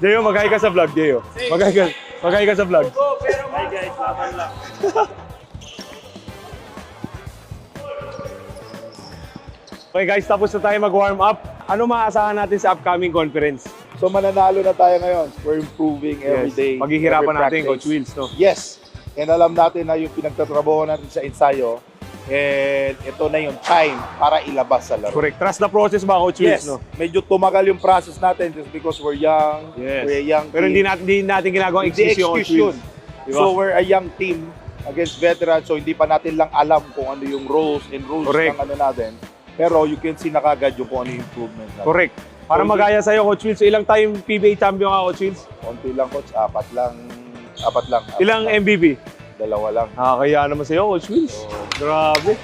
Deo, mag-hi ka sa vlog, Deo. Mag-hi ka sa vlog. Hi guys, laban lang. Okay guys, tapos na tayo mag-warm up. Ano maasahan natin sa upcoming conference? So mananalo na tayo ngayon. We're improving every day. Paghihirapan every natin, practice. Coach Wills, no? Yes. And alam natin na yung pinagtatrabaho natin sa ensayo, and ito na yung time para ilabas sa laro. Correct. Trust the process ba, Coach Yes. Wills, no? Medyo tumagal yung process natin just because we're young. Yes. We're a young Pero team. hindi natin ginagawang Hindi excuse yung Coach excuse Wills. yun. Diba? So we're a young team against veterans, so hindi pa natin lang alam kung ano yung roles and rules Correct. ng ano natin. Pero you can see na kagad yung kung ano yung improvement natin. Correct. Para So, magaya sa'yo, Coach Wills, ilang time PBA champion ka, Coach Wills? Konti lang, coach. Apat lang. Ilang MVP? Dalawa lang. Kaya naman sa'yo, Coach Wills. So, Grabe.